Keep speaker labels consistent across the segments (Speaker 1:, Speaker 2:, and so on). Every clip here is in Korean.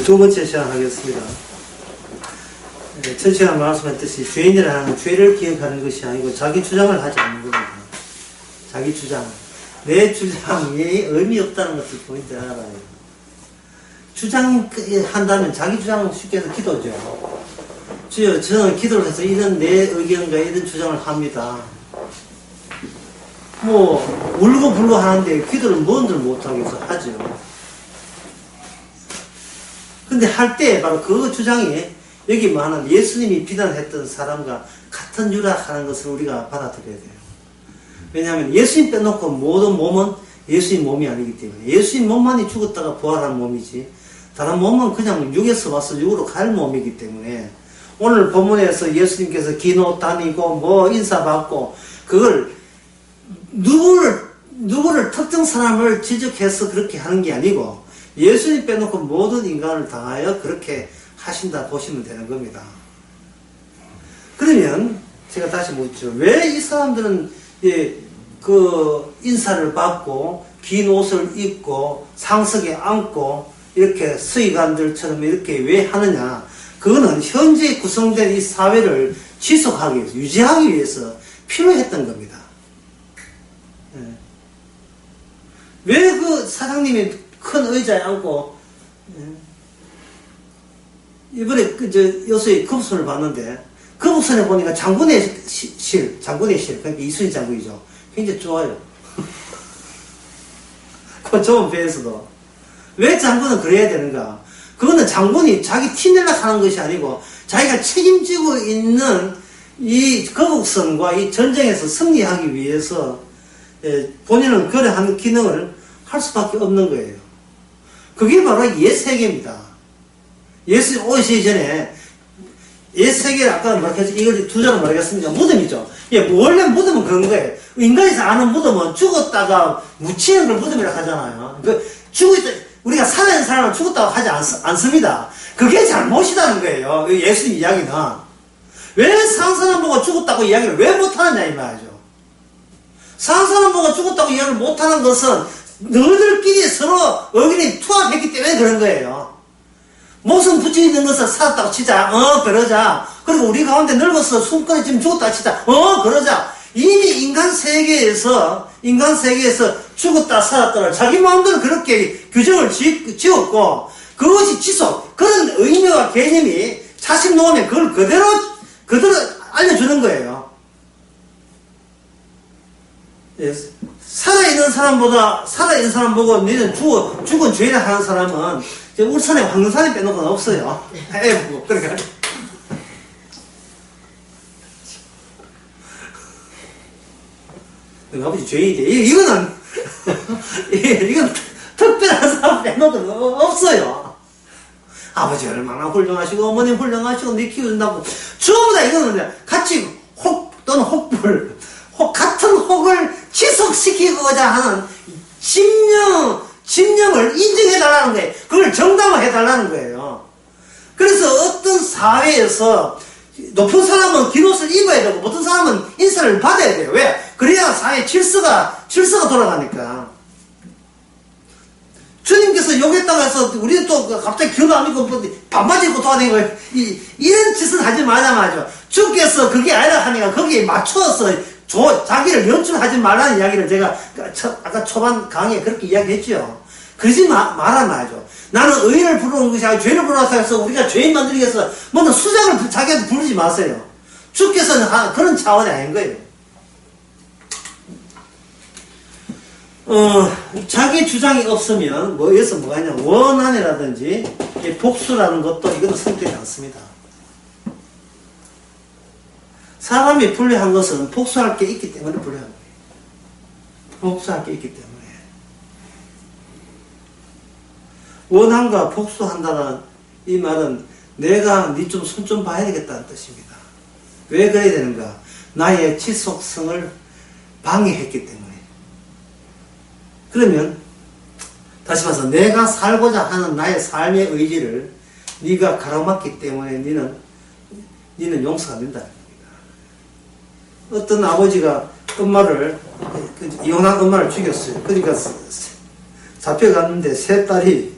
Speaker 1: 두 번째 시작하겠습니다. 첫 시간 말씀했듯이 죄인이라는 죄를 기억하는 것이 아니고 자기 주장을 하지 않는 겁니다. 자기 주장. 내 주장이 의미 없다는 것을 포인트 알아요. 주장한다면 자기 주장은 쉽게 해서 기도죠. 주여, 저는 기도를 해서 이런 내 의견과 이런 주장을 합니다. 울고 불고 하는데 기도를 뭔들 못하겠어 하죠. 근데 할 때 바로 그 주장이 여기 많은 예수님이 비난했던 사람과 같은 유라하는 것을 우리가 받아들여야 돼요. 왜냐하면 예수님 빼놓고 모든 몸은 예수님 몸이 아니기 때문에 예수님 몸만이 죽었다가 부활한 몸이지 다른 몸은 그냥 육에서 와서 육으로 갈 몸이기 때문에 오늘 본문에서 예수님께서 기노 다니고 인사받고 그걸 누구를 특정 사람을 지적해서 그렇게 하는 게 아니고 예수님 빼놓고 모든 인간을 당하여 그렇게 하신다 보시면 되는 겁니다. 그러면 제가 다시 묻죠. 왜 이 사람들은 그 인사를 받고 긴 옷을 입고 상석에 앉고 이렇게 서기관들처럼 이렇게 왜 하느냐? 그거는 현재 구성된 이 사회를 지속하기 위해서 유지하기 위해서 필요했던 겁니다. 왜 그 사장님이 큰 의자에 앉고 이번에 요새 급선을 봤는데 급선에 보니까 장군의 실 그러니까 이순신 장군이죠. 굉장히 좋아요. 그 좁은 배에서도 왜 장군은 그래야 되는가? 그거는 장군이 자기 티내려 하는 것이 아니고 자기가 책임지고 있는 이 거국선과 이 전쟁에서 승리하기 위해서 본인은 그러한 기능을 할 수밖에 없는 거예요. 그게 바로 옛세계입니다. 예수 오시기 전에 옛세계를 아까 말했죠. 이걸 두 자로 말하겠습니다. 무덤이죠. 원래 무덤은 그런 거예요. 인간에서 아는 무덤은 죽었다가 묻히는 걸 무덤이라고 하잖아요. 우리가 살아있는 사람은 죽었다고 하지 않습니다. 그게 잘못이라는 거예요. 예수님 이야기는. 왜 산 사람 보고 죽었다고 이야기를 왜 못하느냐 이 말이죠. 산 사람 보고 죽었다고 이야기를 못하는 것은 너희들끼리 서로 의견이 투합했기 때문에 그런 거예요. 목숨 붙여 있는 것을 살았다고 치자. 그러자. 그리고 우리 가운데 늙어서 숨거리 지금 죽었다고 치자. 그러자. 이미 인간 세계에서 죽었다 살았다를 자기 마음대로 그렇게 규정을 지었고 그것이 지속. 그런 의미와 개념이 자식 놓으면 그걸 그대로 알려주는 거예요. 살아있는 사람 보고 너희는 죽은 죄를 하는 사람은 울산에 황금산에 빼놓고는 없어요. 그러니까. 아버지 죄인이 돼. 이건 특별한 사람 빼놓고는 없어요. 아버지 얼마나 훌륭하시고 어머님 훌륭하시고 네 키운다고 전부 다 이거는 같이 또는 같은 혹을 지속시키고자 하는 집념을 인정해달라는 거예요. 그걸 정당화해달라는 거예요. 그래서 어떤 사회에서 높은 사람은 긴 옷을 입어야 되고 못한 사람은 인사를 받아야 돼요. 왜? 그래야 사회 질서가 돌아가니까. 주님께서 욕했다고 해서 우리는 또 갑자기 균도 안 입고 반바지 입고 돌아다니고 이런 짓을 하지 말자. 주께서 그게 아니라 하니까 거기에 맞춰서 자기를 연출하지 말라는 이야기를 제가 아까 초반 강의에 그렇게 이야기했죠. 그러지 말란 말이죠. 나는 의인을 부르는 것이 아니고 죄를 부르라고 해서 우리가 죄인 만들기 위해서 먼저 수장을 자기한테 부르지 마세요. 주께서는 그런 차원이 아닌 거예요. 자기 주장이 없으면 여기서 뭐가 있냐 원한이라든지 복수라는 것도 이것도 성립되지 않습니다. 사람이 불리한 것은 복수할 게 있기 때문에 불리한 거예요. 복수할 게 있기 때문에. 원한과 복수한다는 이 말은 내가 네 좀 손 좀 봐야 되겠다는 뜻입니다. 왜 그래야 되는가? 나의 지속성을 방해했기 때문에. 그러면 다시 말해서 내가 살고자 하는 나의 삶의 의지를 네가 가로막기 때문에 너는 용서가 된다. 어떤 아버지가 이혼한 엄마를 죽였어요. 그러니까 잡혀갔는데 세 딸이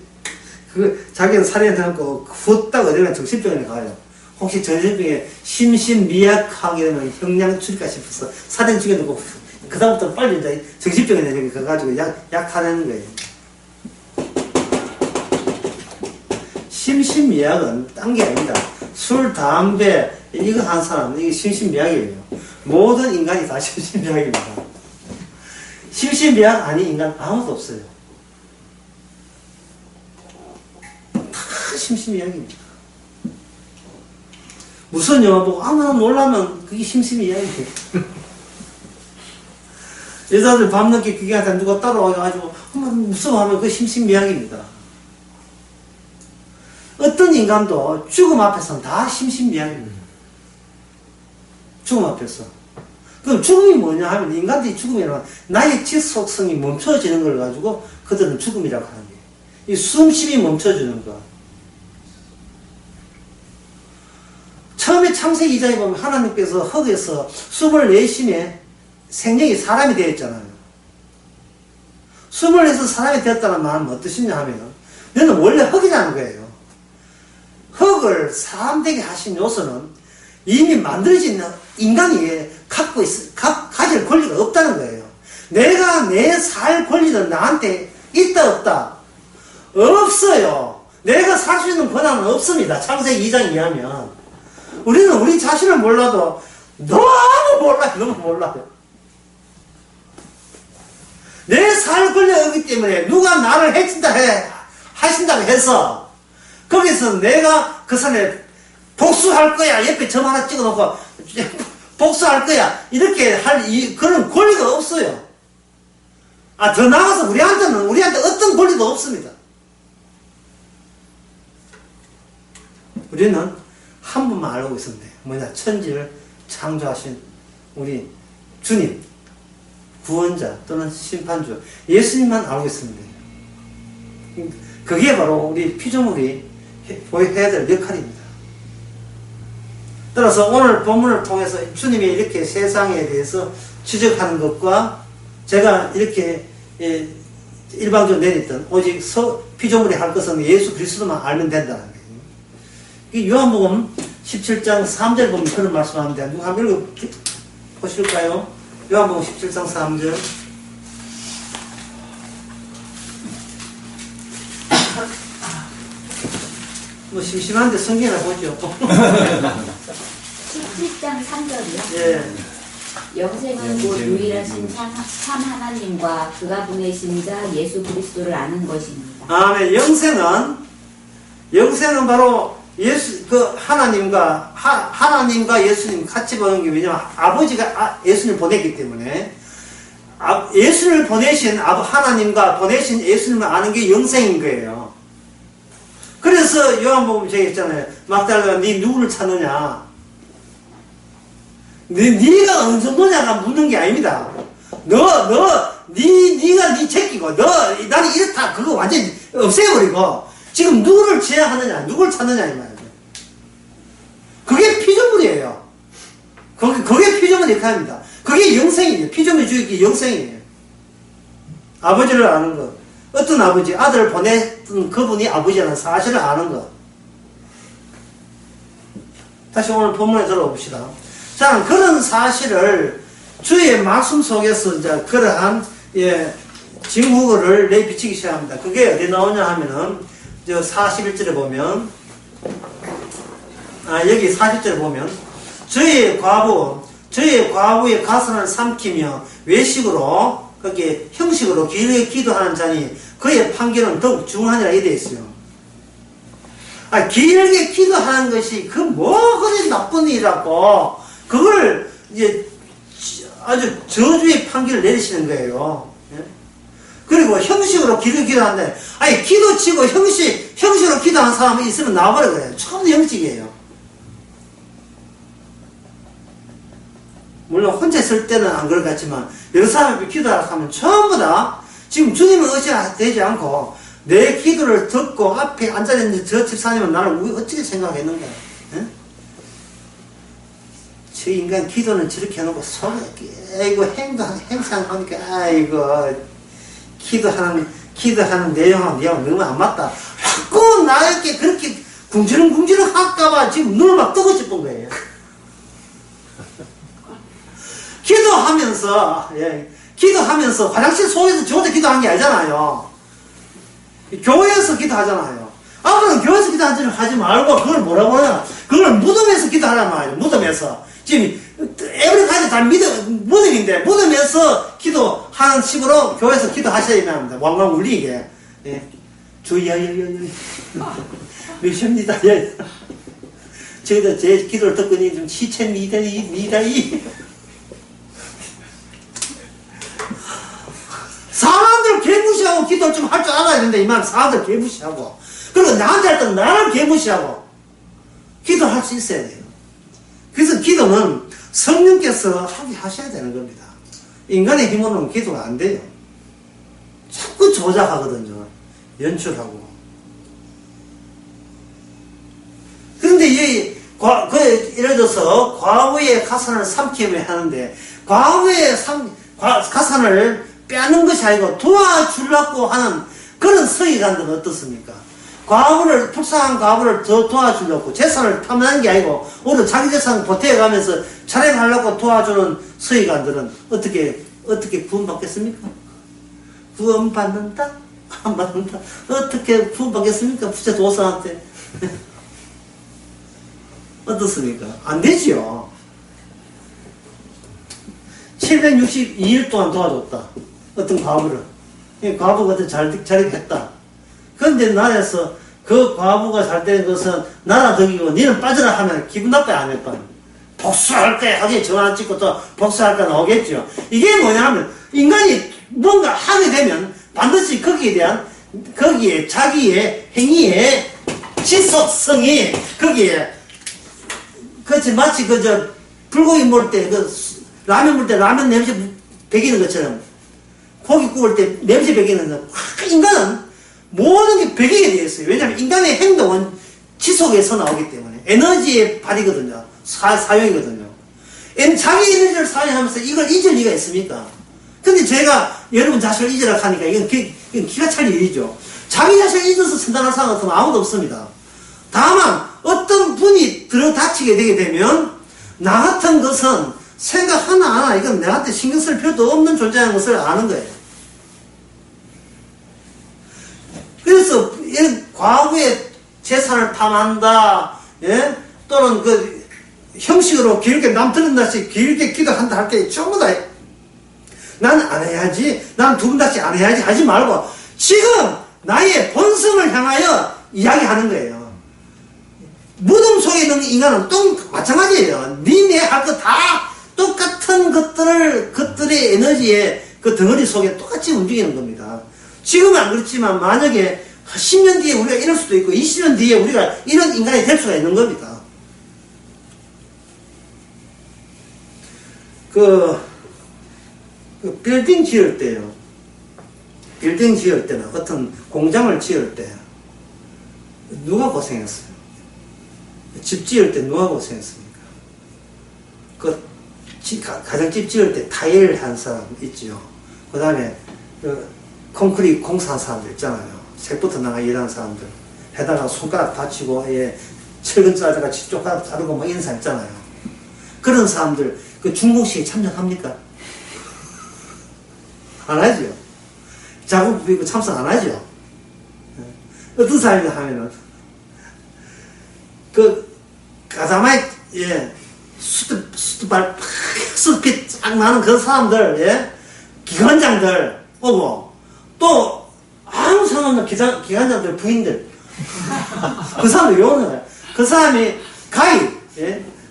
Speaker 1: 자기는 살인을 해놓고 후딱 어디나 정신병원에 가요. 혹시 정신병에 심신미약하게 되면 형량 줄일까 싶어서 살인 죽여놓고 그다음부터 빨리 이제 정신병원에 가가지고 약하는 거예요. 심신미약은 딴 게 아닙니다. 술, 담배 이거 한 사람은 이게 심신미약이에요. 모든 인간이 다 심신미약입니다. 심신미약 아닌 인간 아무도 없어요. 다 심신미약입니다. 무슨 영화 보고 아무나 놀라면 그게 심신미약이에요. 여자들 밤늦게 그게 하다 누가 따라와가지고 무서워하면 그게 심신미약입니다. 어떤 인간도 죽음 앞에서는 다 심신미약입니다. 죽음 앞에서. 그럼 죽음이 뭐냐 하면 인간들이 죽음이라면 나의 지속성이 멈춰지는 걸 가지고 그들은 죽음이라고 하는 거예요. 이 숨쉬이 멈춰주는 거. 처음에 창세기 2장에 보면 하나님께서 흙에서 숨을 내쉬며 생명이 사람이 되었잖아요. 숨을 내서 사람이 되었다는 말은 어떤 뜻이냐 하면 너는 원래 흙이라는 거예요. 흙을 사람 되게 하신 요소는 이미 만들어진 인간이 가질 권리가 없다는 거예요. 내가 내 살 권리는 나한테 있다 없다? 없어요. 내가 살 수 있는 권한은 없습니다. 창세기 2장에 의하면. 우리는 우리 자신을 몰라도 너무 몰라요. 너무 몰라요. 내 살 권리가 없기 때문에 누가 나를 하신다고 해서 거기서 내가 그 사람에 복수할 거야. 옆에 점 하나 찍어놓고 복수할 거야. 이렇게 그런 권리가 없어요. 더 나아가서 우리한테 어떤 권리도 없습니다. 우리는 한 분만 알고 있으면 돼요. 뭐냐? 천지를 창조하신 우리 주님, 구원자 또는 심판주, 예수님만 알고 있으면 돼요. 그게 바로 우리 피조물이 해야 될 역할입니다. 따라서 오늘 본문을 통해서 주님이 이렇게 세상에 대해서 지적하는 것과 제가 이렇게 일방적으로 내렸던 오직 피조물이 할 것은 예수 그리스도만 알면 된다는 거예요. 이 요한복음 17장 3절 보면 그런 말씀합니다. 누가 한번 읽어보실까요? 요한복음 17장 3절. 뭐 심심한데 성경이나 보죠.
Speaker 2: 17장 3절이요?
Speaker 1: 예.
Speaker 2: 영생은 곧 유일하신 참 하나님과 그가 보내신 자 예수 그리스도를 아는 것입니다.
Speaker 1: 아멘. 영생은 바로 하나님과 예수님 같이 보는 게 왜냐면 아버지가 예수님을 보냈기 때문에 예수님을 보내신 하나님과 보내신 예수님을 아는 게 영생인 거예요. 그래서 요한복음 저기 있잖아요. 막달라가 네 누구를 찾느냐? 네가 어느 정도냐가 묻는 게 아닙니다. 네가 네 새끼고 나는 이렇다 그거 완전히 없애버리고 지금 누구를 제약하느냐, 누구를 찾느냐 이 말이에요. 그게 피조물이에요. 그게 피조물 역할입니다. 그게 영생이에요. 피조물 주의기 영생이에요. 아버지를 아는 것. 어떤 아버지, 아들을 보냈던 그분이 아버지라는 사실을 아는 것. 다시 오늘 본문에 들어봅시다. 자, 그런 사실을 주의 말씀 속에서 이제 그러한 징후를 내비치기 시작합니다. 그게 어디 나오냐 하면은 저 41절에 보면 여기 40절에 보면 저의 과부의 가슴을 삼키며 외식으로 그렇게 형식으로 길게 기도하는 자니 그의 판결은 더욱 중하니라 이래 있어요. 길게 기도하는 것이 그리 나쁜 일이라고 그걸 이제 아주 저주의 판결을 내리시는 거예요. 예? 그리고 형식으로 기도한다. 기도 치고 형식으로 기도하는 사람이 있으면 나와버려 그래요. 처음부터 형식이에요. 물론 혼자 있을 때는 안 그럴 것 같지만 여러 사람이 기도하라 하면 전부 다 지금 주님은 의지되지 않고 내 기도를 듣고 앞에 앉아있는 저 집사님은 나를 어떻게 생각했는가? 예? 저 인간 기도는 저렇게 해놓고 속에 행상하니까 기도하는 내용하고 너무 안 맞다. 자꾸 나에게 그렇게 궁지렁궁지렁 할까봐 지금 눈을 막 뜨고 싶은 거예요. 기도하면서, 예, 기도하면서 화장실 속에서 저 혼자 기도한 게 아니잖아요. 교회에서 기도하잖아요. 앞으로는 교회에서 기도하지 말고 그걸 뭐라고 하냐. 그걸 무덤에서 기도하란 말이에요. 무덤에서. 지금 에브리까지 다 무덤인데 무덤에서 기도하는 식으로 교회에서 기도하셔야 합니다. 왕왕 울리게. 예. 주여 몇십니다. 예. 저희도 제 기도를 듣더니 좀 시체 미다이. 사람들 개무시하고 기도를 좀 할 줄 알아야 되는데 이만 사람들 개무시하고 그리고 나한테 할 때는 나를 개무시하고 기도할 수 있어야 돼요. 그래서 기도는 성령께서 하게 하셔야 되는 겁니다. 인간의 힘으로는 기도가 안 돼요. 자꾸 조작하거든요. 연출하고. 그런데 예를 들어서 과거의 가산을 삼키려 하는데 과거의 가산을 빼앗는 것이 아니고 도와주려고 하는 그런 서기관들은 어떻습니까? 불쌍한 과부를 더 도와주려고 재산을 탐내는 게 아니고 오늘 자기 재산 보태가면서 차량하려고 도와주는 서기관들은 어떻게 구원받겠습니까? 구원받는다? 안 받는다? 어떻게 구원받겠습니까? 부채 도사한테. 어떻습니까? 안 되지요. 762일 동안 도와줬다. 어떤 과부를. 과부가 더 잘되게 했다. 그런데 나라에서 그 과부가 잘되는 것은 나라 덕이고 니는 빠져라 하면 기분 나빠야 안 할 거야. 복수할 거야 하기에 전화 안 찍고 또 복수할 거 나오겠죠. 이게 뭐냐면 인간이 뭔가 하게 되면 반드시 거기에 자기의 행위의 지속성이 거기에 그렇지 마치 불고기 먹을 때 라면 먹을 때 라면 냄새 배기는 것처럼 고기 구울 때 냄새 배기는 거. 인간은 모든 게 배기게 되어 있어요. 왜냐하면 인간의 행동은 지속에서 나오기 때문에 에너지의 발이거든요. 사용이거든요. 자기 에너지를 사용하면서 이걸 잊을 리가 있습니까? 근데 제가 여러분 자신을 잊으라 하니까 이건 기가 찰 일이죠. 자기 자신을 잊어서 선단할 사람 같으면 아무도 없습니다. 다만 어떤 분이 들어닥치게 되게 되면 나 같은 것은 생각 하나 이건 내한테 신경 쓸 필요도 없는 존재라는 것을 아는 거예요. 그래서 과거에 재산을 탐한다, 예? 또는 형식으로 길게 남 들은 날씩 길게 기도한다 할 때 전부 다 나는 안 해야지, 난 두근닥지 안 해야지 하지 말고 지금 나의 본성을 향하여 이야기하는 거예요. 무덤 속에 있는 인간은 또 마찬가지예요. 니네 할 거 다 똑같은 그들의 에너지의 그 덩어리 속에 똑같이 움직이는 겁니다. 지금은 안 그렇지만 만약에 10년 뒤에 우리가 이럴 수도 있고 20년 뒤에 우리가 이런 인간이 될 수가 있는 겁니다. 빌딩 지을 때요. 빌딩 지을 때는 어떤 공장을 지을 때 누가 고생했어요? 집 지을 때 누가 고생했습니까? 가정집 지을 때 타일 한 사람 있지요. 그 다음에 콘크리트 공사한 사람들 있잖아요. 색부터 나가 일하는 사람들. 해다가 손가락 다치고 철근 짜다가 쪽가락 자르고 막 이런 사람 있잖아요. 그런 사람들 중국식에 참여합니까? 안 하죠. 자국 부리고 참석 안 하죠. 어떤 사람이 하면은 가자마이 수트발 수트핏 쫙 나는 그 사람들, 기관장들 오고 또 아무 상관없는 기관장들 부인들 그 사람들 요는 거예요. 그 사람이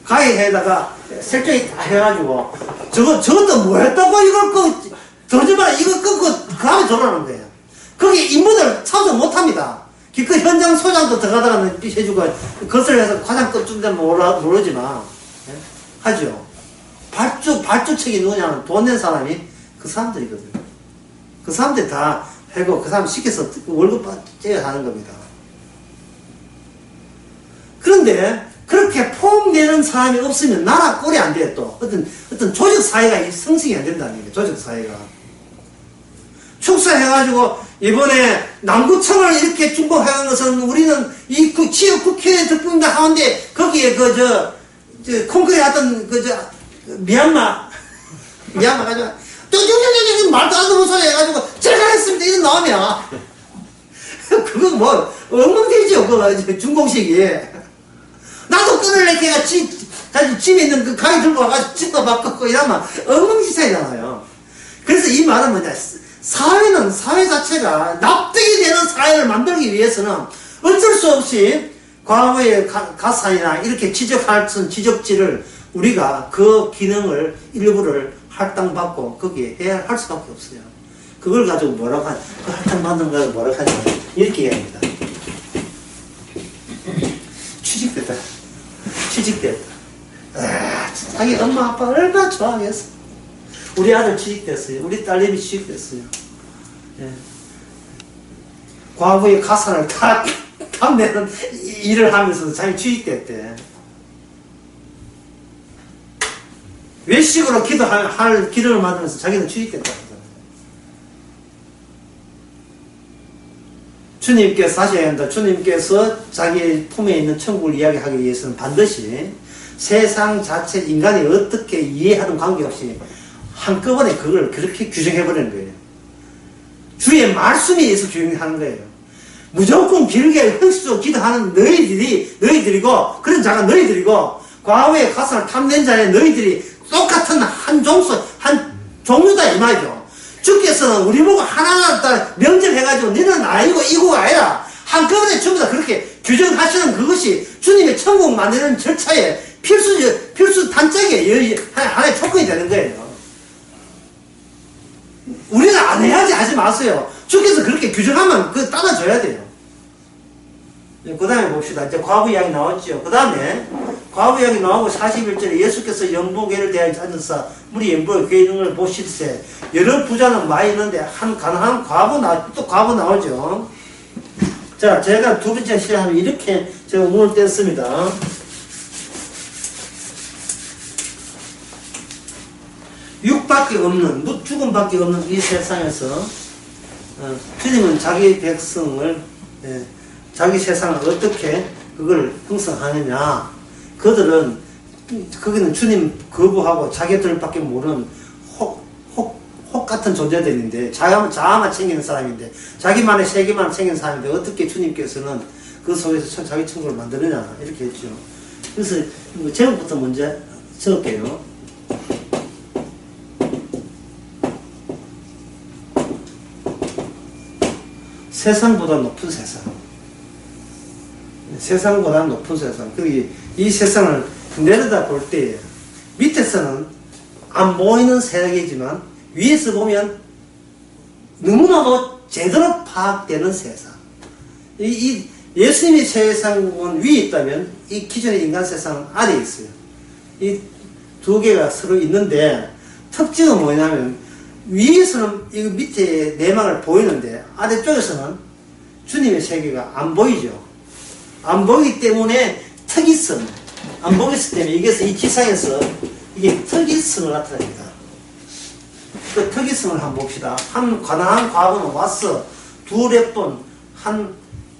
Speaker 1: 가위에다가 설정이 다 해가지고 저것도 뭐 했다고 이걸 더지마라 이거 끊고 그 다음에 돌아오는 거예요. 거기 인부들 참석 못합니다. 기껏 현장 소장도 들어가다가는 해주고 그것을 해서 과장 끝쯤 되면 모르지만 하죠. 발주책이 누구냐면 돈 낸 사람이 그 사람들이거든요. 그 사람들이 다 하고 그 사람 시켜서 월급 째야 하는 겁니다. 그런데 그렇게 폼 내는 사람이 없으면 나라 꼴이 안 돼요. 또 어떤 조직 사회가 성승이 안 된다는 얘기예요. 조직 사회가 축사해가지고 이번에 남구청을 이렇게 중복한 것은 우리는 이 지역 국회 덕분에 하는데 거기에 콘크리트 하던 미얀마 가지고 뚱뚱뚱뚱 말도 안 되는 소리 해가지고 제가 했습니다 이런 나오면 그거 뭐 엉망되죠 그거 준공식이. 나도 끊을래 걔가 집에 있는 그 가위 들고 와가지고 집도 바꿨고 이러면 엉망진창이잖아요. 그래서 이 말은 뭐냐, 사회 자체가 납득이 되는 사회를 만들기 위해서는 어쩔 수 없이 과거의 가산이나 이렇게 지적할 수 있는 지적지를 우리가 그 기능을 일부를 할당받고 거기에 해야 할 수밖에 없어요. 그걸 가지고 뭐라고 하냐, 그 할당받는 걸 뭐라고 하냐, 이렇게 얘기합니다. 취직됐다. 자기 엄마 아빠 얼마나 좋아하겠어. 우리 아들 취직됐어요. 우리 딸내미 취직됐어요. 예. 과거의 가산을 다 내는 일을 하면서 자기 취직됐대. 외식으로 기도할 기도를 만들면서 자기는 취직됐다. 주님께서 하셔야 한다. 주님께서 자기 품에 있는 천국을 이야기하기 위해서는 반드시 세상 자체 인간이 어떻게 이해하든 관계없이 한꺼번에 그걸 그렇게 규정해버리는 거예요. 주의 말씀에 의해서 규정하는 거예요. 무조건 길게 형식적으로 기도하는 너희들이고 그런 자가 너희들이고 과거에 가산을 탐낸 자의 너희들이 똑같은 한 종류다 이 말이죠. 주께서는 우리 보고 하나하나 다 명절해가지고 너는 아니고 이거가 아니라 한꺼번에 전부 다 그렇게 규정하시는 그것이 주님의 천국 만드는 절차의 필수 단짝의 하나의 조건이 되는 거예요. 우리는 안 해야지 하지 마세요. 주께서 그렇게 규정하면 그거 따라줘야 돼요. 그 다음에 봅시다. 이제 과부 이야기 나왔죠. 그 다음에 과부 이야기 나오고 41절에 예수께서 연복회를 대하여 앉아서 우리 연복의 괴능을 보실세 여러 부자는 많이 있는데 한 가난한 또 과부 나오죠. 자, 제가 두 번째 시간에 이렇게 제가 운을 뗐습니다. 육밖에 없는, 죽음밖에 없는 이 세상에서 주님은 자기 백성을 자기 세상을 어떻게 그걸 형성하느냐. 그들은 거기는 주님 거부하고 자기들밖에 모르는 혹 같은 존재들인데 자아만 챙기는 사람인데 자기만의 세계만 챙기는 사람인데 어떻게 주님께서는 그 속에서 자기 천국을 만드느냐 이렇게 했죠. 그래서 제목부터 먼저 적을게요. 세상보다 높은 세상. 세상보다 높은 세상. 그리고 이 세상을 내려다 볼 때 밑에서는 안 보이는 세상이지만 위에서 보면 너무나도 제대로 파악되는 세상. 이 예수님의 세상은 위에 있다면 이 기존의 인간 세상은 아래에 있어요. 이 두 개가 서로 있는데 특징은 뭐냐면 위에서는 이 밑에 내막을 보이는데 아래쪽에서는 주님의 세계가 안 보이죠. 안 보이기 때문에 특이성, 안 보이기 때문에 이게서 이 지상에서 이게 특이성을 나타냅니다. 그 특이성을 한번 봅시다. 한 가난한 과부는 와서 두 랩돈 한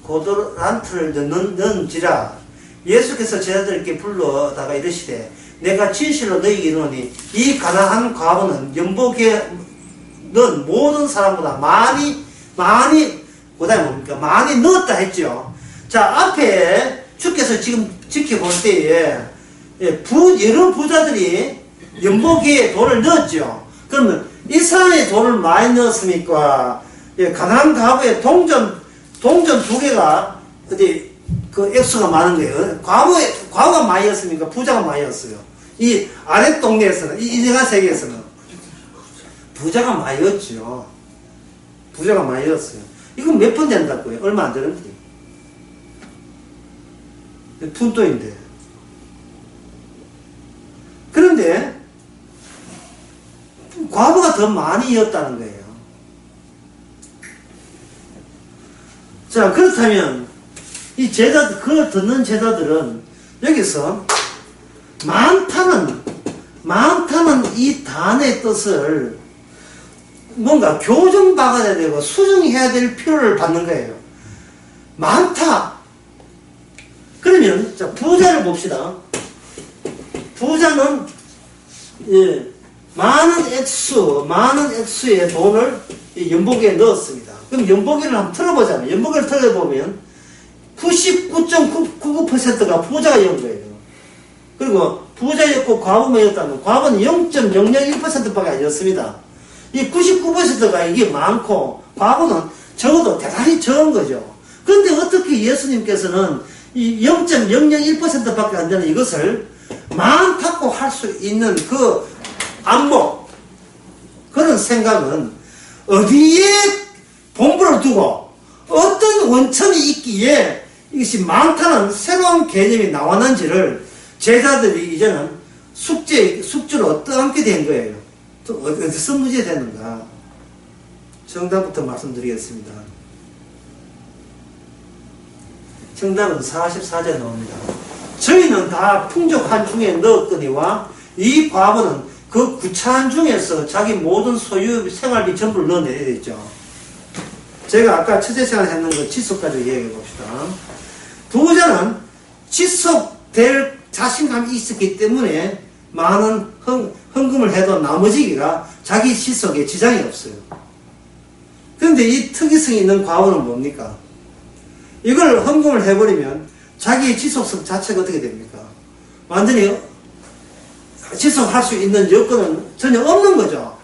Speaker 1: 고도란트를 넣은지라 예수께서 제자들께 불러다가 이르시되 내가 진실로 너희에게 이르노니 이 가난한 과부는 연복에 넣은 모든 사람보다 많이 그다음에 뭡니까? 많이 넣었다 했죠. 자, 앞에 주께서 지금 지켜볼 때에 여러 부자들이 연복에 돈을 넣었죠. 그러면 이 사람의 돈을 많이 넣었으니까 가난한 과부의 동전 두 개가 어디 그 액수가 많은 거예요. 과부가 많이였습니까? 부자가 많이였어요. 이 아랫 동네에서는 이 인간 세계에서는 부자가 많이였죠. 부자가 많이였어요. 이건 몇 푼 된다고요? 얼마 안 되는데. 푼돈인데. 그런데 과부가 더 많이 이었다는 거예요. 자, 그렇다면 이 제자들, 그걸 듣는 제자들은 여기서 많다는 이 단의 뜻을 뭔가 교정받아야 되고 수정해야 될 필요를 받는 거예요. 많다. 그러면 자, 부자를 봅시다. 부자는 많은 액수의 돈을 연보기에 넣었습니다. 그럼 연보기를 한번 틀어보자면, 연보기를 틀어보면 99.99%가 부자였던 거예요. 그리고 부자였고 과부모였다면 과부는 0.001%밖에 아니었습니다. 이 99%가 이게 많고 과부는 적어도 대단히 적은 거죠. 그런데 어떻게 예수님께서는 이 0.001%밖에 안 되는 이것을 많다고 할 수 있는 그 안목, 그런 생각은 어디에 본부를 두고 어떤 원천이 있기에 이것이 많다는 새로운 개념이 나왔는지를 제자들이 이제는 숙주로 떠안게 된 거예요. 또 어디서 문제되는가? 정답부터 말씀드리겠습니다. 정답은 44제 나옵니다. 저희는 다 풍족한 중에 넣었거니와 이 과부는 그 구차한 중에서 자기 모든 소유 생활비 전부를 넣어내야 되죠. 제가 아까 첫째 시간에 했는 거 지속까지 얘기해 봅시다. 부자는 지속될 자신감이 있었기 때문에 많은 헌금을 해도 나머지가 자기 지속에 지장이 없어요. 그런데 이 특이성이 있는 과부는 뭡니까? 이걸 헌금을 해버리면 자기의 지속성 자체가 어떻게 됩니까? 완전히 지속할 수 있는 여건은 전혀 없는 거죠.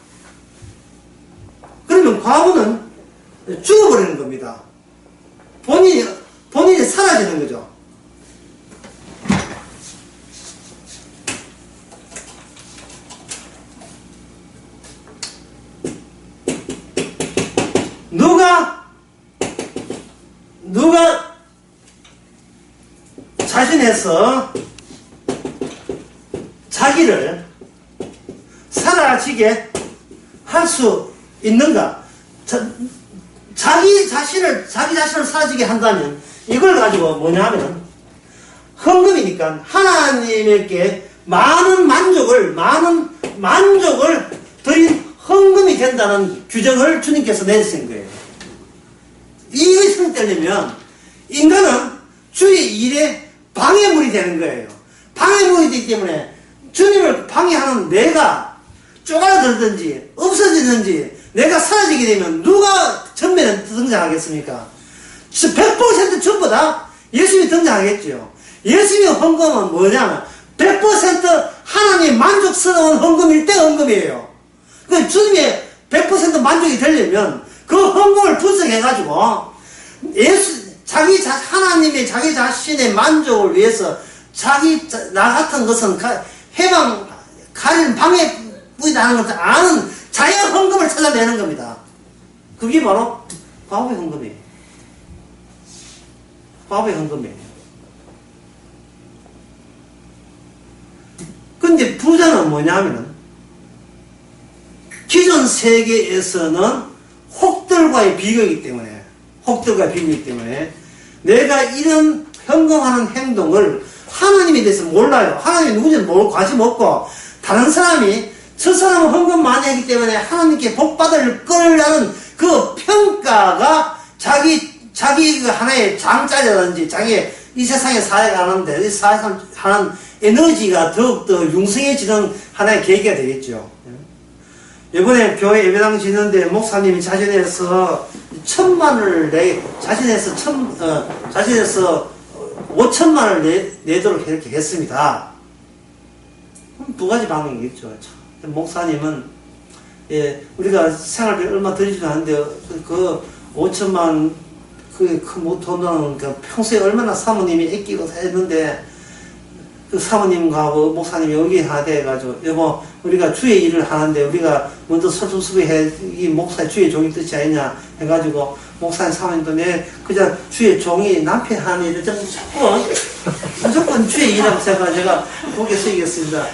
Speaker 1: 그러면 과부는 죽어버리는 겁니다. 본인이 사라지는 거죠. 누가 자신에서 자기를 사라지게 할 수 있는가? 자기 자신을 사라지게 한다면 이걸 가지고 뭐냐면 헌금이니까 하나님께 많은 만족을 드린 헌금이 된다는 규정을 주님께서 내신 거예요. 이것이 성립되려면 인간은 주의 일에 방해물이 되는 거예요. 방해물이 되기 때문에 주님을 방해하는 내가 쪼그라들든지 없어지든지 내가 사라지게 되면 누가 전면에 등장하겠습니까? 100% 전부 다 예수님이 등장하겠죠. 예수님의 헌금은 뭐냐면 100% 하나님 만족스러운 헌금일 때 헌금이에요. 그 주님의 100% 만족이 되려면 그 헌금을 분석해가지고 하나님의 자기 자신의 만족을 위해서 나 같은 것은 가린 방해뿐이라는 것을 아는 자연 헌금을 찾아내는 겁니다. 그게 바로 과부의 헌금이에요. 과부의 헌금이에요. 근데 부자는 뭐냐면은 기존 세계에서는 혹들과의 비교이기 때문에 내가 이런 헌금하는 행동을 하나님에 대해서 몰라요. 하나님이 누군지 관심 없고 다른 사람이 저 사람은 헌금 많이 했기 때문에 하나님께 복 받을 거라는 그 평가가 자기 하나의 장자라든지 자기 이 세상에 살아가는데 이 사는 에너지가 더욱더 융성해지는 하나의 계기가 되겠죠. 이번에 교회 예배당 짓는데 목사님이 자신해서 5천만을 내도록 이렇게 했습니다. 두 가지 방법이 있죠. 목사님은 우리가 생활비 얼마 들이지도 않는데 그 5천만 그 돈은 평소에 얼마나 사모님이 아끼고 했는데 그 사모님하고 목사님이 의견하되 해가지고 여보 우리가 주의 일을 하는데 우리가 먼저 설수수비해 이 목사의 주의 종이 뜻이 아니냐 해가지고 목사님 사모님도 그냥 주의 종이 남편 하는 일을 무조건 주의 일이라고 제가 보게 쓰이겠습니다.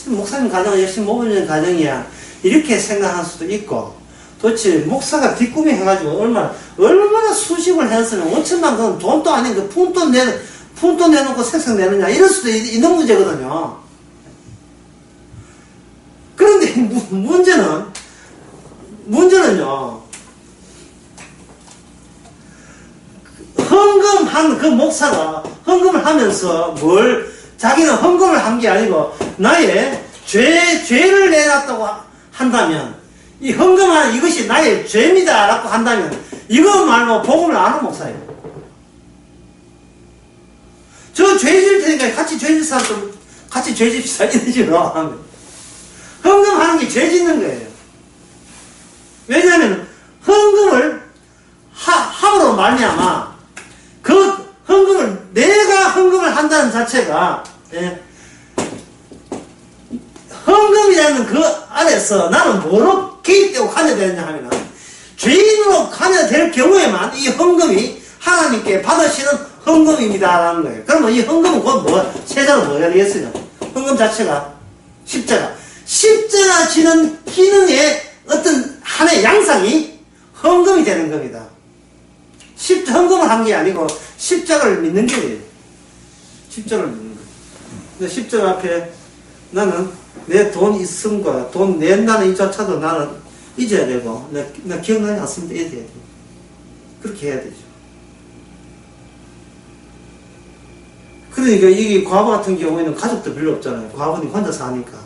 Speaker 1: 목사님 가정은 열심히 모으는 가정이야 이렇게 생각할 수도 있고 도대체 목사가 뒷꿈이 해가지고 얼마나 수십을 했으면 5천만 원 돈도 아닌 그 푼돈 내놓고 생생 내느냐 이럴 수도 있는 문제거든요. 그런데 문제는 문제는요, 헌금한 그 목사가 헌금을 하면서 자기는 헌금을 한 게 아니고 나의 죄를 내놨다고 한다면, 이 헌금한 이것이 나의 죄입니다 라고 한다면 이거 말고 복음을 안 하는 목사예요. 저 죄질 테니까 같이 죄질 사람도 같이 죄집시다 이런 식으로 하는 거예요. 헌금하는 게 죄 짓는 거예요. 왜냐하면 헌금을 함으로 말미암아 그 헌금을 내가 헌금을 한다는 자체가, 예, 헌금이라는 그 안에서 나는 뭐로 개입되고 관여되느냐 하면 죄인으로 관여될 경우에만 이 헌금이 하나님께 받으시는 헌금입니다라는 거예요. 그러면 이 헌금은 곧 세자로 뭐가 되겠어요? 헌금 자체가 십자가 지는 기능의 어떤 하나의 양상이 헌금이 되는 겁니다. 헌금을 한 게 아니고 십자가를 믿는 거예요. 십자가를 믿는 거예요. 근데 십자가 앞에 나는 내 돈 있음과 돈 낸다는 이조차도 나는 잊어야 되고, 나 기억나지 않습니다. 잊어야 되고. 그렇게 해야 되죠. 그러니까 이게 과부 같은 경우에는 가족도 별로 없잖아요. 과부는 혼자 사니까.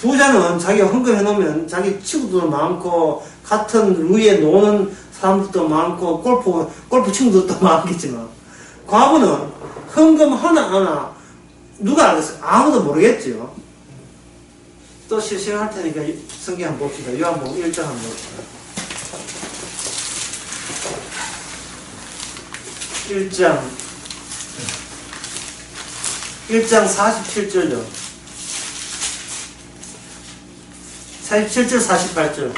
Speaker 1: 부자는 자기가 헌금해 놓으면 자기 친구들도 많고, 같은 위에 노는 사람들도 많고, 골프 친구들도 많겠지만, 과부는 헌금 하나, 누가 알겠어요? 아무도 모르겠죠. 또 실시할 테니까 성경 한번 봅시다. 요한복음 1장 한번 봅시다. 1장 47절요. 47절 48절.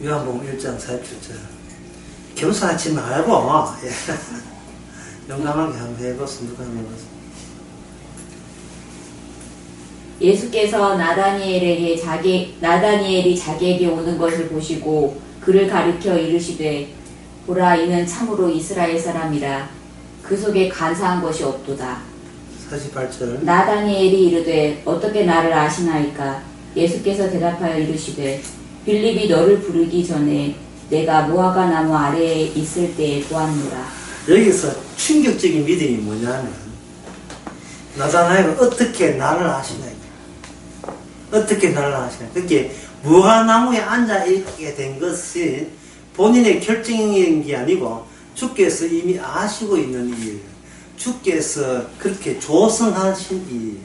Speaker 1: 요한복음 1장 47절. 겸손하지 말고, 예. 용감하게 한번 해보세요. 누가 한번 해보세요.
Speaker 2: 예수께서 나다니엘이 자기에게 오는 것을 보시고 그를 가리켜 이르시되, 보라, 이는 참으로 이스라엘 사람이라. 그 속에 간사한 것이 없도다.
Speaker 1: 48절.
Speaker 2: 나다니엘이 이르되, 어떻게 나를 아시나이까? 예수께서 대답하여 이르시되, 빌립이 너를 부르기 전에 내가 무화과 나무 아래에 있을 때에 보았노라.
Speaker 1: 여기서 충격적인 믿음이 뭐냐면, 나다나엘은 어떻게 나를 아시나이까? 어떻게 나를 아시나이까? 그게 무화과나무에 앉아 있게 된 것이 본인의 결정인 게 아니고 주께서 이미 아시고 있는 일, 주께서 그렇게 조성하신 일,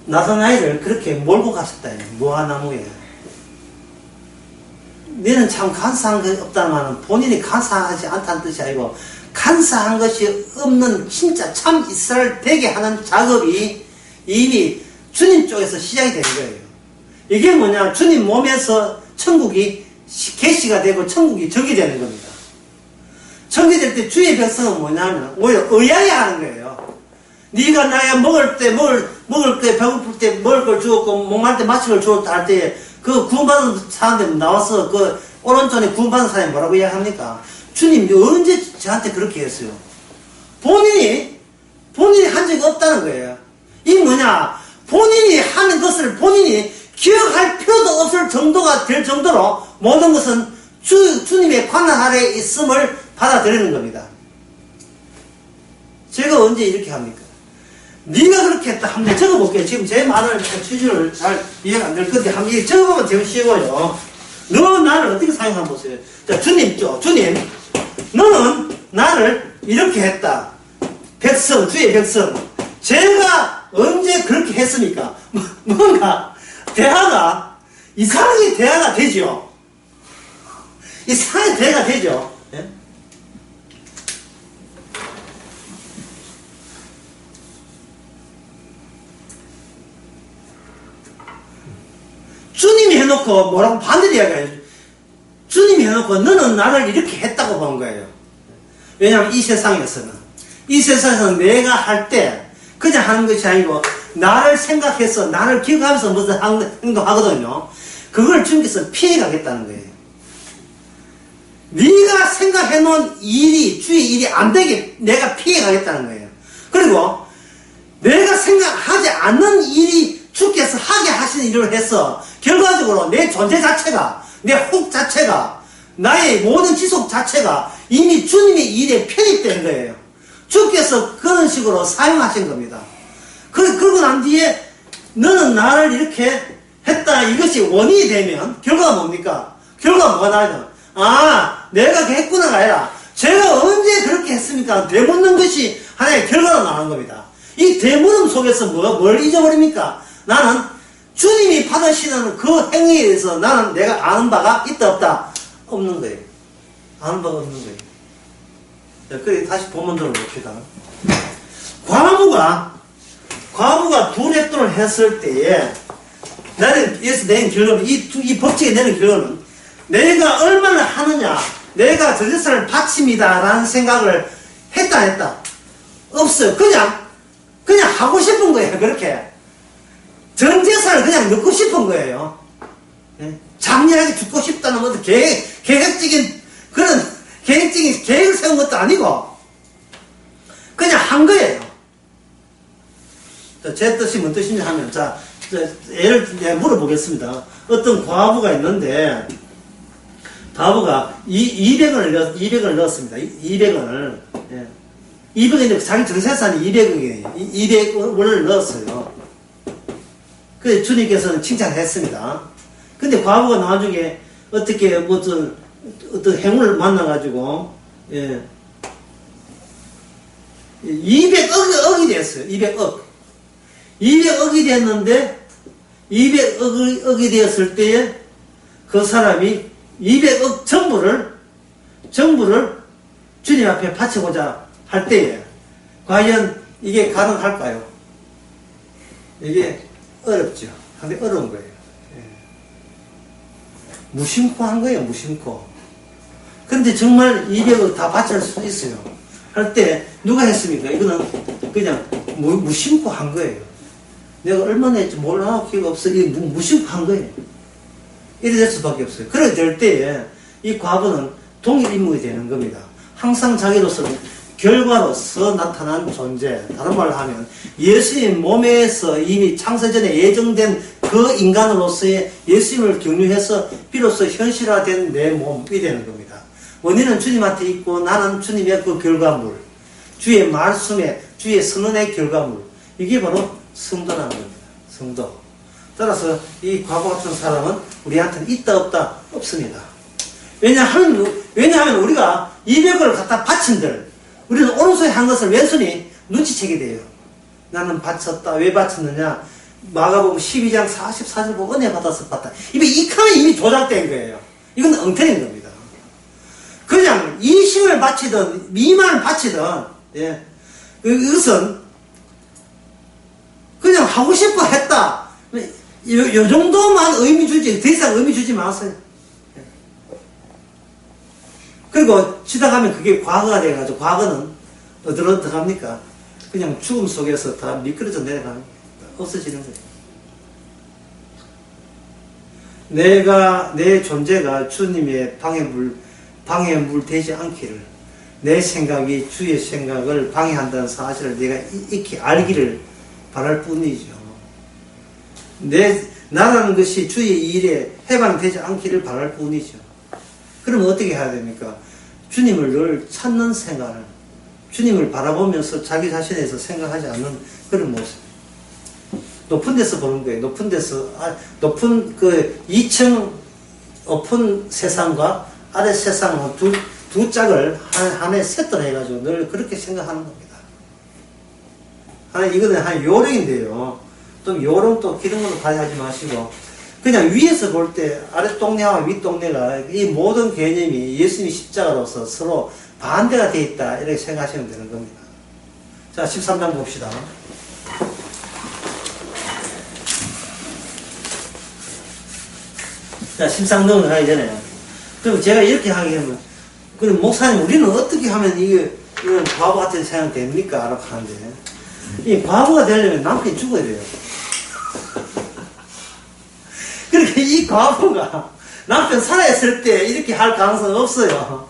Speaker 1: 나다나엘을 그렇게 몰고 가셨다. 무화과나무에. 너는 참 간사한 것이 없다면 본인이 간사하지 않다는 뜻이 아니고, 간사한 것이 없는 진짜 참 이스라엘 되게 하는 작업이 이미 주님 쪽에서 시작이 된 거예요. 이게 뭐냐, 주님 몸에서 천국이 계시가 되고 천국이 적이 되는 겁니다. 적이 될 때 주의 백성은 뭐냐면 오히려 의아해 하는 거예요. 네가 나야 먹을 때 배고플 때 먹을 걸 주었고 목말 때 마실 걸 주었다 할 때 그 구원받은 사람들 나와서 그 오른쪽에 구원받은 사람이 뭐라고 이야기합니까? 주님 언제 저한테 그렇게 했어요? 본인이 한 적이 없다는 거예요. 이 뭐냐, 본인이 하는 것을 본인이 기억할 필요도 없을 정도가 될 정도로 모든 것은 주님의 관할 아래에 있음을 받아들이는 겁니다. 제가 언제 이렇게 합니까? 네가 그렇게 했다. 한번 적어볼게요. 지금 제 말을 취지를 잘 이해가 안 될 건데 한번 적어보면 되게 쉬워요. 너 나를 어떻게 사용하면 보세요. 자, 주님, 너는 나를 이렇게 했다. 백성, 주의 백성. 제가 언제 그렇게 했습니까? 뭔가 대화가 이상하게 대화가 되죠. 이상하게 대화가 되죠. 예? 주님이 해놓고 뭐라고 반대로 이야기해요. 주님이 해놓고 너는 나를 이렇게 했다고 본 거예요. 왜냐하면 이 세상에서는 내가 할 때 그냥 하는 것이 아니고 나를 생각해서 나를 기억하면서 무슨 행동하거든요. 그걸 주님께서 피해가겠다는 거예요. 네가 생각해놓은 일이 주의 일이 안 되게 내가 피해가겠다는 거예요. 그리고 내가 생각하지 않는 일이 주께서 하게 하시는 일을 해서 결과적으로 내 존재 자체가, 내 혹 자체가, 나의 모든 지속 자체가 이미 주님의 일에 편입된 거예요. 주께서 그런 식으로 사용하신 겁니다. 그러고 난 뒤에 너는 나를 이렇게 했다, 이것이 원인이 되면 결과가 뭡니까? 결과가 뭐가 나죠? 아, 내가 했구나가 아니라 제가 언제 그렇게 했습니까? 되묻는 것이 하나의 결과로 나오는 겁니다. 이 되물음 속에서 뭘 잊어버립니까? 나는 주님이 받으시는 그 행위에 대해서 나는 내가 아는 바가 있다 없다? 없는 거예요. 아는 바가 없는 거예요. 자, 그래 다시 본문으로 봅시다. 과부가 두 랩돈을 했을 때에 나는 여기서 내는 결론은 이 법칙에 내는 결론은 내가 얼마나 하느냐, 내가 저 재산을 바칩니다 라는 생각을 했다 없어요. 그냥 하고 싶은 거예요. 그렇게 전 재산을 그냥 넣고 싶은 거예요. 장렬하게 죽고 싶다는 것도 계획적인 계획을 세운 것도 아니고 그냥 한 거예요. 제 뜻이 뭔 뜻이냐 하면, 자, 예를 물어보겠습니다. 어떤 과부가 있는데, 과부가 200원을 넣었습니다. 200원을. 예. 200원인데 자기 전세산이 200원이에요. 200원을 넣었어요. 그래서 주님께서는 칭찬했습니다. 근데 과부가 나중에 어떻게 어떤 행운을 만나가지고, 예. 200억이 됐어요. 200억이 됐는데 200억이 되었을 때에 그 사람이 200억 전부를 주님 앞에 바치고자 할 때에 과연 이게 가능할까요? 이게 어렵죠. 상당히 어려운 거예요. 무심코 한 거예요. 무심코. 그런데 정말 200억 다 바칠 수 있어요. 할 때 누가 했습니까? 이거는 그냥 무심코 한 거예요. 내가 얼마나 했지 몰라, 기회가 없어. 이게 무심코 한 거예요. 이래 될 수밖에 없어요. 그렇게 될 때에 이 과부는 동일 인물이 되는 겁니다. 항상 자기로서는 결과로서 나타난 존재. 다른 말로 하면 예수님 몸에서 이미 창세전에 예정된 그 인간으로서의 예수님을 경유해서 비로소 현실화된 내 몸이 되는 겁니다. 원인은 주님한테 있고 나는 주님의 그 결과물, 주의 말씀에, 주의 선언의 결과물. 이게 바로 성도라는 겁니다. 성도. 따라서 이 과부 같은 사람은 우리한테는 있다 없다? 없습니다. 왜냐하면 우리가 200을 갖다 바친들, 우리는 오른손에 한 것을 왼손이 눈치채게 돼요. 나는 바쳤다. 왜 바쳤느냐? 마가복음 12장 44절 보고 은혜 받아서 받다. 이 칸이 이미 조작된 거예요. 이건 엉터리인 겁니다. 그냥 이심을 바치든 미만을 바치든, 예. 이것은 그냥 하고 싶어 했다. 요 정도만 의미 주지, 더 이상 의미 주지 마세요. 그리고 치다 가면 그게 과거가 돼가지고, 과거는 어디로 들어갑니까? 그냥 죽음 속에서 다 미끄러져 내려가는, 없어지는 거예요. 내 존재가 주님의 방해물 되지 않기를, 내 생각이 주의 생각을 방해한다는 사실을 내가 익히 알기를 바랄 뿐이죠. 나라는 것이 주의 일에 해방되지 않기를 바랄 뿐이죠. 그러면 어떻게 해야 됩니까? 주님을 늘 찾는 생활, 주님을 바라보면서 자기 자신에서 생각하지 않는 그런 모습. 높은 데서 보는 거예요. 높은 데서, 높은 그 2층 높은 세상과 아래 세상은 두 짝을 하나의 세트로 해가지고 늘 그렇게 생각하는 겁니다. 이거는 한 요령인데요. 또 요령 또 기른 걸로 가져가지 마시고, 그냥 위에서 볼 때 아래 동네와 윗 동네가 이 모든 개념이 예수님의 십자가로서 서로 반대가 되어 있다. 이렇게 생각하시면 되는 겁니다. 자, 13장 봅시다. 자, 13장을 가기 전에. 그럼 제가 이렇게 하게 되면, 그럼 목사님, 우리는 어떻게 하면 이런 과부 같은 생각 됩니까? 라고 하는데, 이 과부가 되려면 남편이 죽어야 돼요. 그렇게 이 과부가 남편 살아있을 때 이렇게 할 가능성은 없어요.